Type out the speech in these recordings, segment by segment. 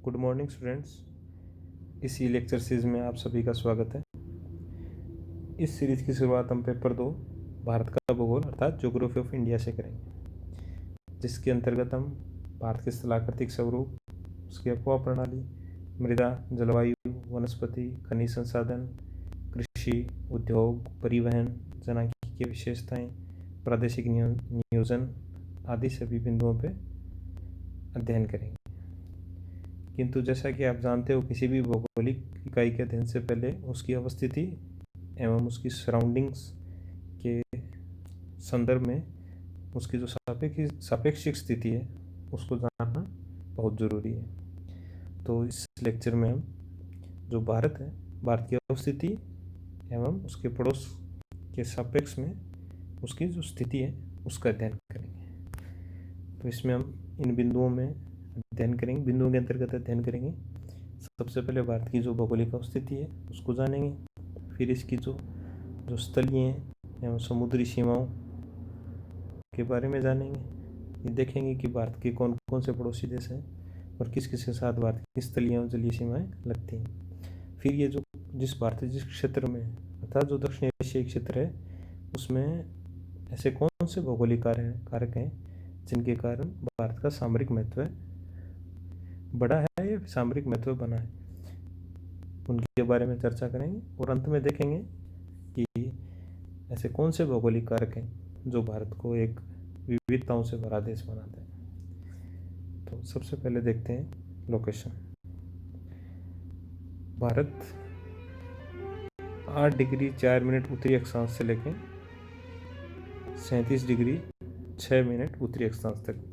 Good morning students. इसी lecture series में आप सभी का स्वागत है। इस सीरीज की शुरुआत हम पेपर 2 भारत का भूगोल अर्थात ज्योग्राफी ऑफ इंडिया से करेंगे, जिसके अंतर्गत हम भारत के स्थलाकृतिक स्वरूप, उसकी अफवाह प्रणाली, मृदा, जलवायु, वनस्पति, खनिज संसाधन, कृषि, उद्योग, परिवहन, जनसांख्यिकी की विशेषताएं, प्रादेशिक नियोजन आदि सभी बिंदुओं पर अध्ययन करेंगे। किंतु जैसा कि आप जानते हो, किसी भी भौगोलिक इकाई के अध्ययन से पहले उसकी अवस्थिति एवं उसकी सराउंडिंग्स के संदर्भ में उसकी जो सापेक्षिक स्थिति है उसको जानना बहुत ज़रूरी है। तो इस लेक्चर में हम जो भारत है, भारत की अवस्थिति एवं उसके पड़ोस के सापेक्ष में उसकी जो स्थिति है उसका अध्ययन करेंगे। तो इसमें हम इन बिंदुओं में अध्ययन करेंगे, बिंदुओं के अंतर्गत अध्ययन करेंगे। सबसे पहले भारत की जो भौगोलिक अवस्थिति है उसको जानेंगे, फिर इसकी जो स्थलीय एवं समुद्री सीमाओं के बारे में जानेंगे। ये देखेंगे कि भारत के कौन कौन से पड़ोसी देश हैं और किस किस के साथ भारत की स्थलीय और जलीय सीमाएँ लगती हैं। फिर ये जिस क्षेत्र में अर्थात जो दक्षिण एशियाई क्षेत्र है उसमें ऐसे कौन से भौगोलिक कारक हैं जिनके कारण भारत का सामरिक महत्व बड़ा है या सामरिक महत्व बना है, उनके बारे में चर्चा करेंगे। और अंत में देखेंगे कि ऐसे कौन से भौगोलिक कारक हैं जो भारत को एक विविधताओं से भरा देश बनाते हैं। तो सबसे पहले देखते हैं लोकेशन। भारत 8 डिग्री 4 मिनट उत्तरी अक्षांश से लेकर 37 डिग्री 6 मिनट उत्तरी अक्षांश तक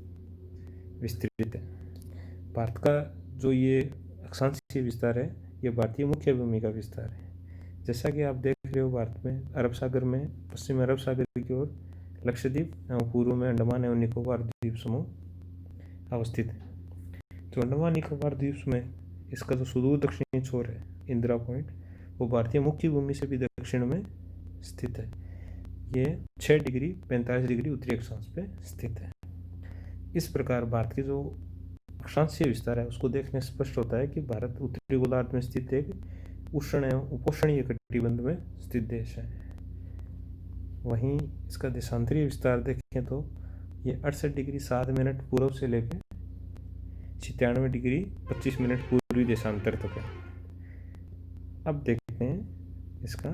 विस्तृत है। भारत का जो ये अक्षांशीय विस्तार है ये भारतीय मुख्य भूमि का विस्तार है। जैसा कि आप देख रहे हो, भारत में अरब सागर में, पश्चिम अरब सागर की ओर लक्षद्वीप एवं पूर्व में अंडमान एवं निकोबार द्वीप समूह अवस्थित है। तो अंडमान निकोबार द्वीप में इसका जो सुदूर दक्षिणी छोर है, इंदिरा पॉइंट, वो भारतीय मुख्य भूमि से भी दक्षिण में स्थित है। ये 6 डिग्री 45 डिग्री उत्तरी अक्षांश पे स्थित है। इस प्रकार भारत की जो अक्षांशीय विस्तार है उसको देखने से स्पष्ट होता है कि भारत उत्तरी गोलार्ध में स्थित एक उष्ण एवं उपोष्णीय कटिबंध में स्थित देश है। वहीं इसका देशांतरीय विस्तार देखें तो ये 68 डिग्री 7 मिनट पूर्व से लेकर 97 डिग्री 25 मिनट पूर्वी देशांतर तक है। अब देखते हैं इसका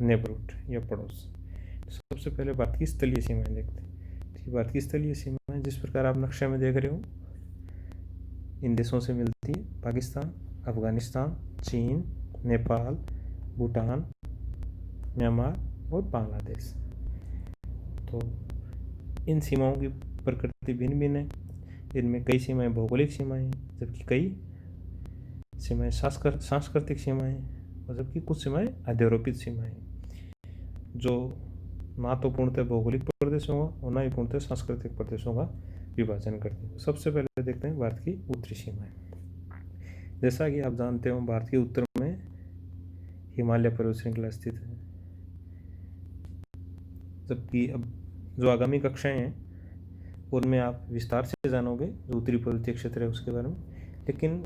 नेबरहुड या पड़ोस। सबसे पहले भारत की स्थलीय सीमाएं देखते हैं। भारत की स्थलीय सीमाएं जिस प्रकार आप नक्शे में देख रहे हो इन देशों से मिलती है: पाकिस्तान, अफगानिस्तान, चीन, नेपाल, भूटान, म्यांमार और बांग्लादेश। तो इन सीमाओं की प्रकृति भिन्न भिन्न है। इनमें कई सीमाएं भौगोलिक सीमाएं हैं, जबकि कई सीमाएं सांस्कृतिक सीमाएं और जबकि कुछ सीमाएं अध्यारोपित सीमाएं, जो ना तो पूर्णतः भौगोलिक प्रदेशों का और ना ही पूर्णतः सांस्कृतिक प्रदेशों का विभाजन करती है। सबसे पहले देखते हैं भारत की उत्तरी सीमाएं। जैसा कि आप जानते हो, भारत के उत्तर में हिमालय पर्वत श्रृंखला स्थित है, जबकि अब जो आगामी कक्षाएं हैं उनमें आप विस्तार से जानोगे जो उत्तरी पर्वतीय क्षेत्र है उसके बारे में। लेकिन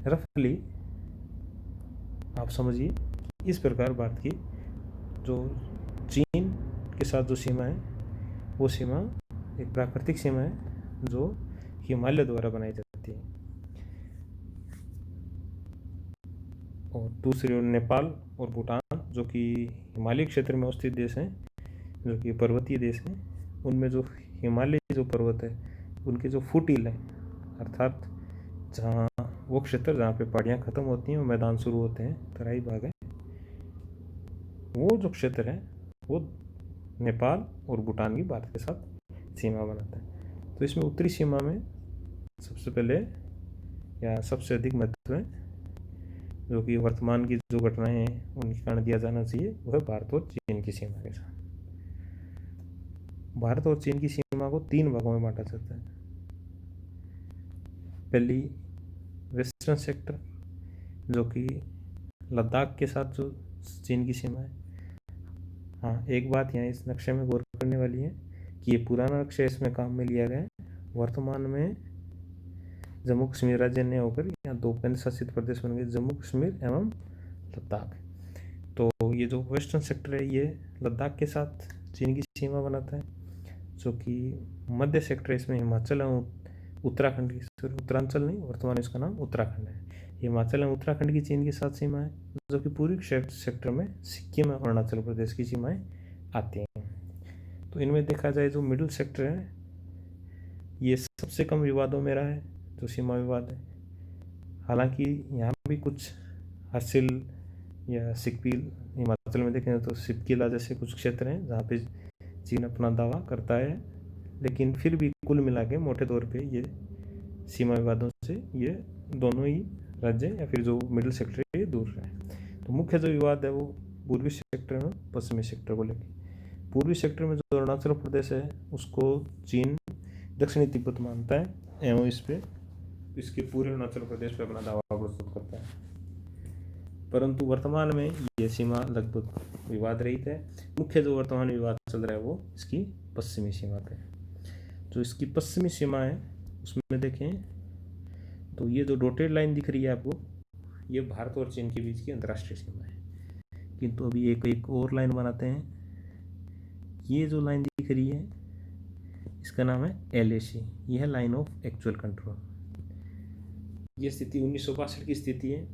रफली आप समझिए इस प्रकार भारत की जो चीन के साथ जो सीमा है वो सीमा एक प्राकृतिक सीमा है जो हिमालय द्वारा बनाई जाती है। और दूसरी ओर नेपाल और भूटान जो कि हिमालय क्षेत्र में अवस्थित देश हैं, जो कि पर्वतीय देश हैं, उनमें जो हिमालय जो पर्वत है उनके जो फुट हिल है, अर्थात जहाँ वो क्षेत्र जहाँ पे पहाड़ियाँ खत्म होती हैं और मैदान शुरू होते हैं, तराई भाग है, वो जो क्षेत्र है वो नेपाल और भूटान की भारत के साथ सीमा बनाता है। तो इसमें उत्तरी सीमा में सबसे पहले या सबसे अधिक महत्व है जो कि वर्तमान की जो घटनाएं हैं उनके कारण दिया जाना चाहिए, वह भारत और चीन की सीमा के साथ। भारत और चीन की सीमा को 3 भागों में बांटा जाता है। पहली वेस्टर्न सेक्टर जो कि लद्दाख के साथ जो चीन की सीमा है। हाँ, एक बात यहाँ इस नक्शे में गौर करने वाली है कि ये पुराना नक्शा इसमें काम में लिया गया है। वर्तमान में जम्मू कश्मीर राज्य ने होकर यहाँ 2 केंद्र शासित प्रदेश बन गए, जम्मू कश्मीर एवं लद्दाख। तो ये जो वेस्टर्न सेक्टर है ये लद्दाख के साथ चीन की सीमा बनाता है, जो कि मध्य सेक्टर है इसमें हिमाचल एवं उत्तराखंड की, उत्तरांचल नहीं, वर्तमान इसका नाम उत्तराखंड है। हिमाचल एवं उत्तराखंड की चीन के साथ सीमा है, जबकि पूर्वी सेक्टर में सिक्किम और अरुणाचल प्रदेश की सीमाएं आती हैं। तो इनमें देखा जाए जो मिडिल सेक्टर है ये सबसे कम विवादों में रहा है, जो सीमा विवाद है। हालांकि यहाँ भी कुछ हासिल या सिक्किल, हिमाचल में देखें तो सिपकिला जैसे कुछ क्षेत्र हैं जहाँ पे चीन अपना दावा करता है, लेकिन फिर भी कुल मिला के मोटे तौर पे ये सीमा विवादों से ये दोनों ही राज्य या फिर जो मिडिल सेक्टर है ये दूर रहे। तो मुख्य जो विवाद है वो पूर्वी सेक्टर में पश्चिमी सेक्टर को लेकर। पूर्वी सेक्टर में जो अरुणाचल प्रदेश है उसको चीन दक्षिणी तिब्बत मानता है एवं इस पे इसके पूरे अरुणाचल प्रदेश पे अपना दावा प्रस्तुत करता है, परंतु वर्तमान में ये सीमा लगभग विवाद रहित है। मुख्य जो वर्तमान विवाद चल रहा है वो इसकी पश्चिमी सीमा पे। जो इसकी पश्चिमी सीमा है उसमें देखें तो ये जो डॉटेड लाइन दिख रही है आपको, ये भारत और चीन के बीच की अंतर्राष्ट्रीय सीमा है। किंतु अभी एक और लाइन बनाते हैं। ये जो लाइन दिख रही है इसका नाम है LAC, यह है लाइन ऑफ एक्चुअल कंट्रोल। ये स्थिति 1962 की स्थिति है।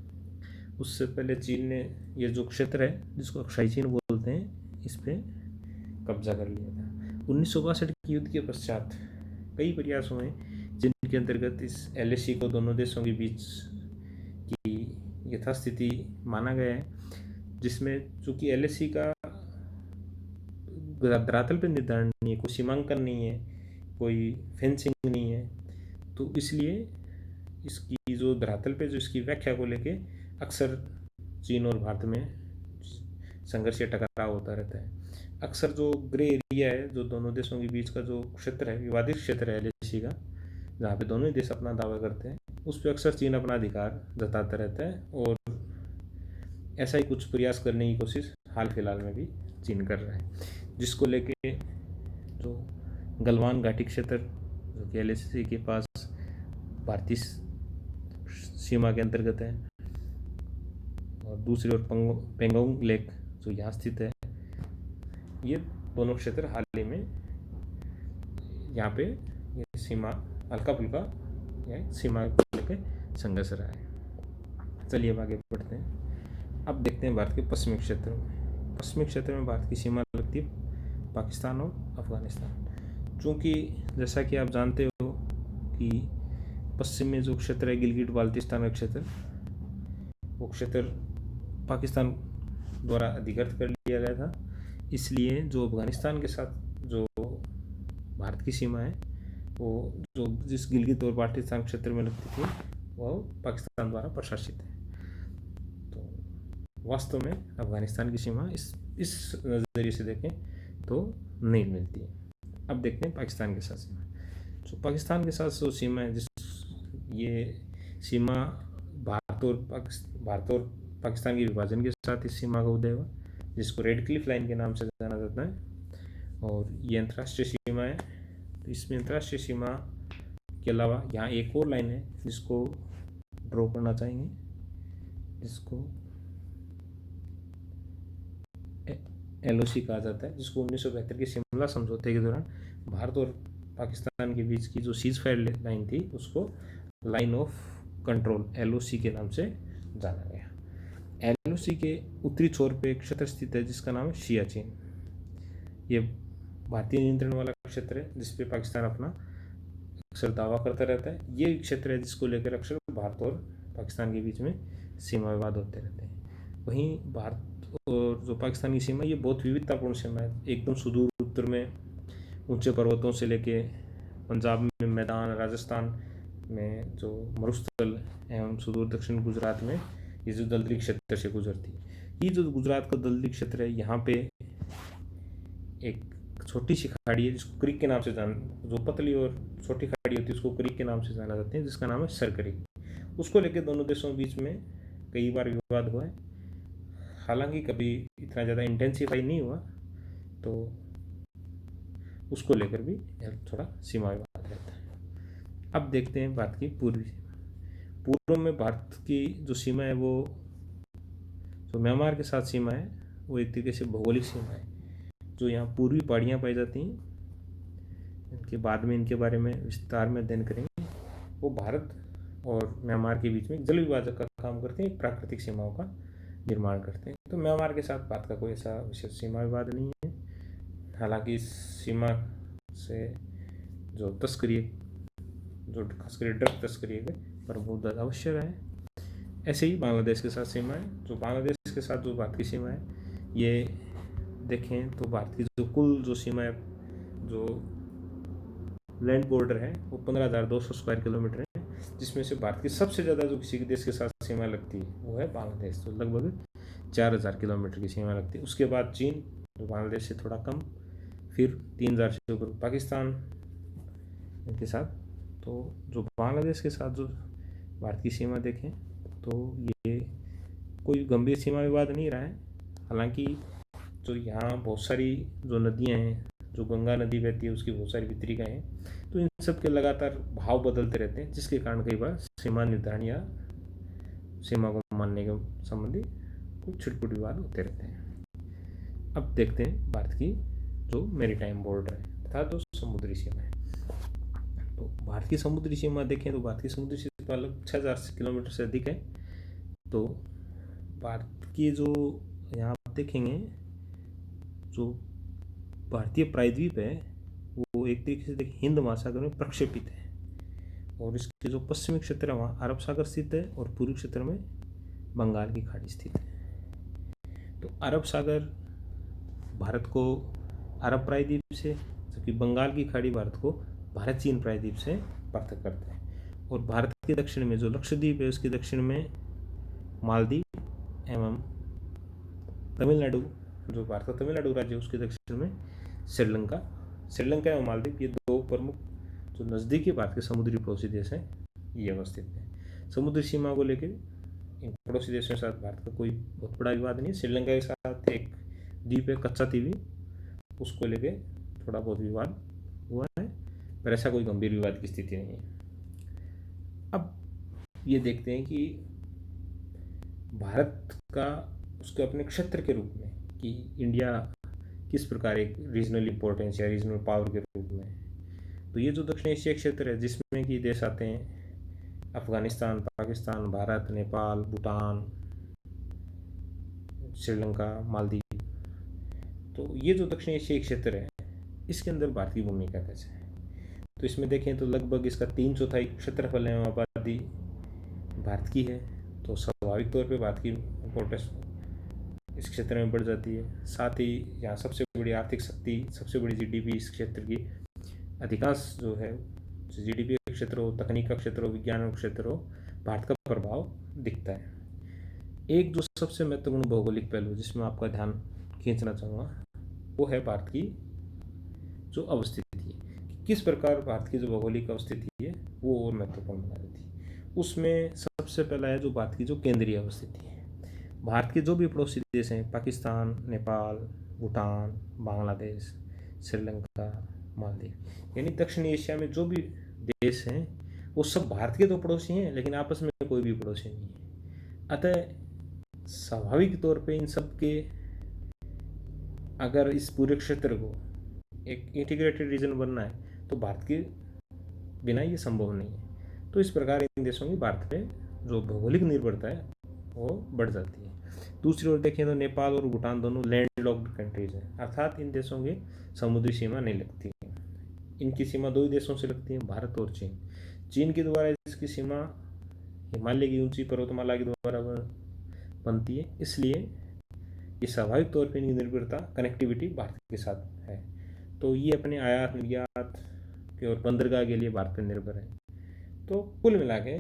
उससे पहले चीन ने ये जो क्षेत्र है जिसको अक्साई चीन बोलते हैं इस पे कब्जा कर लिया था। 1962 के युद्ध के पश्चात कई प्रयास हुए जिनके अंतर्गत इस LAC को दोनों देशों के बीच की यथास्थिति माना गया है, जिसमें चूँकि LAC का धरातल पे निर्धारण नहीं है, कोई सीमांकन नहीं है, कोई फेंसिंग नहीं है, तो इसलिए इसकी जो धरातल पे जो इसकी व्याख्या को लेके अक्सर चीन और भारत में संघर्ष या टकराव होता रहता है। अक्सर जो ग्रे एरिया है, जो दोनों देशों के बीच का जो क्षेत्र है, विवादित क्षेत्र है LAC का, जहाँ पे दोनों ही देश अपना दावा करते हैं, उस पर अक्सर चीन अपना अधिकार जताता रहता है और ऐसा ही कुछ प्रयास करने की कोशिश हाल फिलहाल में भी चीन कर रहा है, जिसको लेके जो गलवान घाटी क्षेत्र जो कि LAC के पास भारतीय सीमा के अंतर्गत है और दूसरी ओर पेंगोंग लेक जो यहाँ स्थित है, ये दोनों क्षेत्र हाल ही में यहाँ पे ये सीमा हल्का फुल्का या सीमा को लेकर संघर्ष रहा है। चलिए अब आगे बढ़ते हैं। अब देखते हैं भारत के पश्चिमी क्षेत्र में। पश्चिमी क्षेत्र में भारत की सीमा लगती है पाकिस्तान और अफगानिस्तान। चूँकि जैसा कि आप जानते हो कि पश्चिम में जो क्षेत्र है गिलगिट बाल्टिस्तान का क्षेत्र, वो क्षेत्र पाकिस्तान द्वारा अधिकृत कर लिया गया था, इसलिए जो अफगानिस्तान के साथ जो भारत की सीमा है वो जो जिस गिलगित और बाल्टिस्तान क्षेत्र में लगती थी वो पाकिस्तान द्वारा प्रशासित है। तो वास्तव में अफगानिस्तान की सीमा इस नज़रिए से देखें तो नहीं मिलती है। अब देखते हैं पाकिस्तान के साथ सीमा। जो पाकिस्तान के साथ जो सीमा है, जिस ये सीमा भारत और पाकिस्तान के विभाजन के साथ इस सीमा का उदय हुआ, जिसको रेड क्लिफ लाइन के नाम से जाना जाता है, और ये अंतर्राष्ट्रीय सीमा है। तो इसमें अंतर्राष्ट्रीय सीमा के अलावा यहाँ एक और लाइन है जिसको ड्रॉ करना चाहेंगे, जिसको LOC कहा जाता है, जिसको 1972 के शिमला समझौते के दौरान भारत और पाकिस्तान के बीच की जो सीज फायर लाइन थी उसको लाइन ऑफ कंट्रोल LOC के नाम से जाना गया। LOC के उत्तरी छोर पे एक क्षेत्र स्थित है जिसका नाम है सियाचिन। ये भारतीय नियंत्रण वाला क्षेत्र है जिस पे पाकिस्तान अपना अक्सर दावा करता रहता है। ये क्षेत्र है जिसको लेकर अक्सर भारत और पाकिस्तान के बीच में सीमा विवाद होते रहते हैं। वहीं भारत और जो पाकिस्तान की सीमा, ये बहुत विविधतापूर्ण सीमा है। एकदम सुदूर उत्तर में ऊंचे पर्वतों से लेके पंजाब में मैदान, राजस्थान में जो मरुस्थल एवं सुदूर दक्षिण गुजरात में ये जो दलदली क्षेत्र से गुजरती है। ये जो गुजरात का दलदली क्षेत्र है, यहाँ पे एक छोटी सी खाड़ी है जिसको क्रीक के नाम से जो पतली और छोटी खाड़ी होती है उसको क्रीक के नाम से जाना जाते हैं, जिसका नाम है सर क्रीक। उसको लेकर दोनों देशों के बीच में कई बार विवाद हुआ है, हालांकि कभी इतना ज़्यादा इंटेंसिफाई नहीं हुआ, तो उसको लेकर भी थोड़ा सीमा विवाद रहता है। अब देखते हैं भारत की पूर्वी सीमा। पूर्व में भारत की जो सीमा है वो जो म्यांमार के साथ सीमा है वो एक तरीके से भौगोलिक सीमा है। जो यहाँ पूर्वी पहाड़ियाँ पाई जाती हैं, इनके बाद में इनके बारे में विस्तार में अध्ययन करेंगे। वो भारत और म्यांमार के बीच में जल विभाजक का काम करते हैं, एक प्राकृतिक सीमाओं का निर्माण करते हैं। तो म्यांमार के साथ भारत का कोई ऐसा विशेष सीमा विवाद नहीं है। हालांकि इस सीमा से जो तस्करी, जो खासकर ड्रग तस्करी है पर बहुत ज़्यादा अवश्य है। ऐसे ही बांग्लादेश के साथ सीमा है। जो बांग्लादेश के साथ जो भारत की सीमा है, ये देखें तो भारत की जो कुल जो सीमा है, जो लैंड बॉर्डर है वो 15,200 स्क्वायर किलोमीटर है, जिसमें से भारत की सबसे ज़्यादा जो किसी देश के साथ सीमा लगती है वो है बांग्लादेश। तो लगभग 4,000 किलोमीटर की सीमा लगती है। उसके बाद चीन, जो बांग्लादेश से थोड़ा कम, फिर 3,000 से ऊपर पाकिस्तान इनके साथ। तो जो बांग्लादेश के साथ जो भारत की सीमा देखें तो ये कोई गंभीर सीमा विवाद नहीं रहा है। हालांकि जो यहाँ बहुत सारी जो नदियाँ हैं, जो गंगा नदी बहती है उसकी बहुत सारी वितरिकाएँ हैं, तो इन सब के लगातार भाव बदलते रहते हैं, जिसके कारण कई बार सीमा निर्धारण या सीमा को मानने के संबंधी कुछ छिटपुट विवाद होते रहते हैं। अब देखते हैं भारत की जो मैरीटाइम बॉर्डर है अर्थात जो समुद्री सीमा है। तो भारत की समुद्री सीमा देखें तो भारत की समुद्री सीमा लगभग 6,000 किलोमीटर से अधिक है। तो भारत की जो यहाँ आप देखेंगे जो भारतीय प्रायद्वीप है वो एक तरीके से देखिए हिंद महासागर में प्रक्षेपित है, और इसके जो पश्चिमी क्षेत्र है वहाँ अरब सागर स्थित है और पूर्वी क्षेत्र में बंगाल की खाड़ी स्थित है। तो अरब सागर भारत को अरब प्रायद्वीप से, जबकि बंगाल की खाड़ी भारत को भारत चीन प्रायद्वीप से पृथक करते हैं। और भारत के दक्षिण में जो लक्षद्वीप है उसके दक्षिण में मालदीव एवं तमिलनाडु, जो भारत का तमिलनाडु राज्य है उसके दक्षिण में श्रीलंका एवं मालदीव, ये दो प्रमुख जो नज़दीकी भारत के समुद्री पड़ोसी देश हैं ये अवस्थित हैं। समुद्री सीमा को लेकर इन पड़ोसी देशों के साथ भारत का कोई बहुत बड़ा विवाद नहीं है। श्रीलंका के साथ एक द्वीप है कच्चा तीवी, उसको लेके थोड़ा बहुत विवाद हुआ है, पर ऐसा कोई गंभीर विवाद की स्थिति नहीं है। अब ये देखते हैं कि भारत का उसके अपने क्षेत्र के रूप में कि इंडिया किस प्रकार एक रीजनल इम्पोर्टेंस या रीजनल पावर के रूप में। तो ये जो दक्षिण एशिया क्षेत्र है जिसमें कि देश आते हैं अफगानिस्तान, पाकिस्तान, भारत, नेपाल, भूटान, श्रीलंका, मालदीव, तो ये जो दक्षिण एशियाई क्षेत्र है इसके अंदर भारत की भूमिका कैसे है। तो इसमें देखें तो लगभग इसका 3/4 क्षेत्रफल एवं आबादी भारत की है। तो स्वाभाविक तौर पे भारत की इम्पोर्टेंस इस क्षेत्र में बढ़ जाती है। साथ ही यहाँ सबसे बड़ी आर्थिक शक्ति, सबसे बड़ी जीडीपी इस क्षेत्र की, अधिकांश जो है जीडीपी का क्षेत्र हो, तकनीक का क्षेत्र हो, विज्ञान का क्षेत्र हो, भारत का प्रभाव दिखता है। एक जो सबसे महत्वपूर्ण भौगोलिक पहलू जिसमें आपका ध्यान खींचना चाहूँगा वो है भारत की जो अवस्थिति है। किस प्रकार भारत की जो भौगोलिक अवस्थिति है वो और महत्वपूर्ण बना देती है। उसमें सबसे पहला है जो भारत की जो केंद्रीय अवस्थिति है। भारत के जो भी पड़ोसी देश हैं पाकिस्तान, नेपाल, भूटान, बांग्लादेश, श्रीलंका, मालदीव, यानी दक्षिण एशिया में जो भी देश हैं वो सब भारत के तो पड़ोसी हैं, लेकिन आपस में कोई भी पड़ोसी नहीं है। अतः स्वाभाविक तौर पे इन सब के अगर इस पूरे क्षेत्र को एक इंटीग्रेटेड रीजन बनना है तो भारत के बिना ये संभव नहीं है। तो इस प्रकार इन देशों की भारत पे जो भौगोलिक निर्भरता है वो बढ़ जाती है। दूसरी ओर देखें तो नेपाल और भूटान दोनों लैंड लॉक्ड कंट्रीज हैं, अर्थात इन देशों की समुद्री सीमा नहीं लगती है। इनकी सीमा दो ही देशों से लगती है, भारत और चीन। चीन के द्वारा इसकी सीमा हिमालय की ऊंची पर्वतमाला के द्वारा बनती है, इसलिए ये स्वाभाविक तौर पर इनकी निर्भरता कनेक्टिविटी भारत के साथ है। तो ये अपने आयात निर्यात के और बंदरगाह के लिए भारत पर निर्भर है। तो कुल मिला के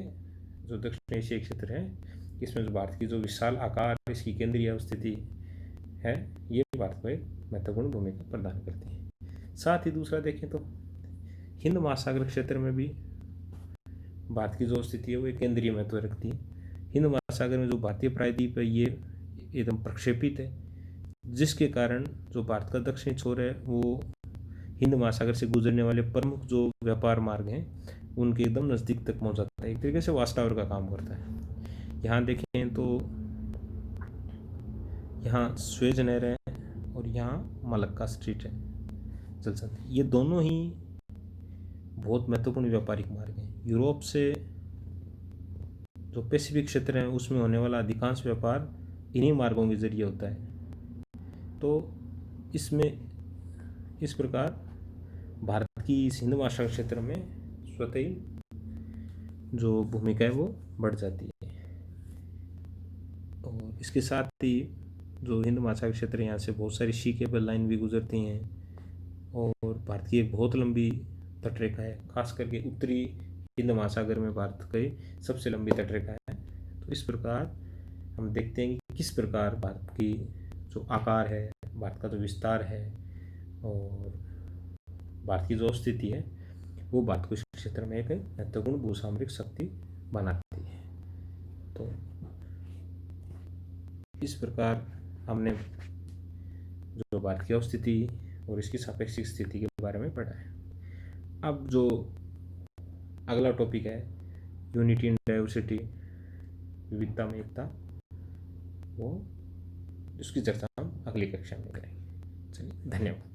जो दक्षिण एशियाई क्षेत्र है इसमें जो भारत की जो विशाल आकार, इसकी केंद्रीय अवस्थिति है, ये भारत को एक महत्वपूर्ण भूमिका प्रदान करती है। साथ ही दूसरा देखें तो हिंद महासागर क्षेत्र में भी भारत की जो स्थिति है वो एक केंद्रीय महत्व रखती है। हिंद महासागर में जो भारतीय प्रायद्वीप है ये एकदम प्रक्षेपित है, जिसके कारण जो भारत का दक्षिणी छोर है वो हिंद महासागर से गुजरने वाले प्रमुख जो व्यापार मार्ग हैं उनके एकदम नज़दीक तक पहुंचाता है, एक तरीके से वाच टावर का काम करता है। यहाँ देखें तो यहाँ स्वेज नहर है और यहाँ मलक्का स्ट्रीट है, जलसंधि। ये दोनों ही बहुत महत्वपूर्ण व्यापारिक मार्ग हैं। यूरोप से जो पैसिफिक क्षेत्र है उसमें होने वाला अधिकांश व्यापार इन्हीं मार्गों के जरिए होता है। तो इसमें इस प्रकार भारत की इस हिंद महासागर क्षेत्र में स्वतः ही जो भूमिका है वो बढ़ जाती है। और इसके साथ ही जो हिंद महासागर क्षेत्र है, यहाँ से बहुत सारी सी केबल लाइन भी गुजरती हैं और भारत की एक बहुत लंबी तटरेखा है, खास करके उत्तरी हिंद महासागर में भारत की सबसे लंबी तटरेखा है। तो इस प्रकार हम देखते हैं कि किस प्रकार भारत की जो आकार है, भारत का जो विस्तार है और भारत की जो स्थिति है, वो भारत को इस क्षेत्र में एक महत्वपूर्ण भूसामरिक शक्ति बनाती है। तो इस प्रकार हमने जो भारत की स्थिति और इसकी सापेक्षिक स्थिति के बारे में पढ़ा है। अब जो अगला टॉपिक है, यूनिटी इन डाइवर्सिटी, विविधता में एकता, वो इसकी चर्चा हम अगली कक्षा में करेंगे। चलिए, धन्यवाद।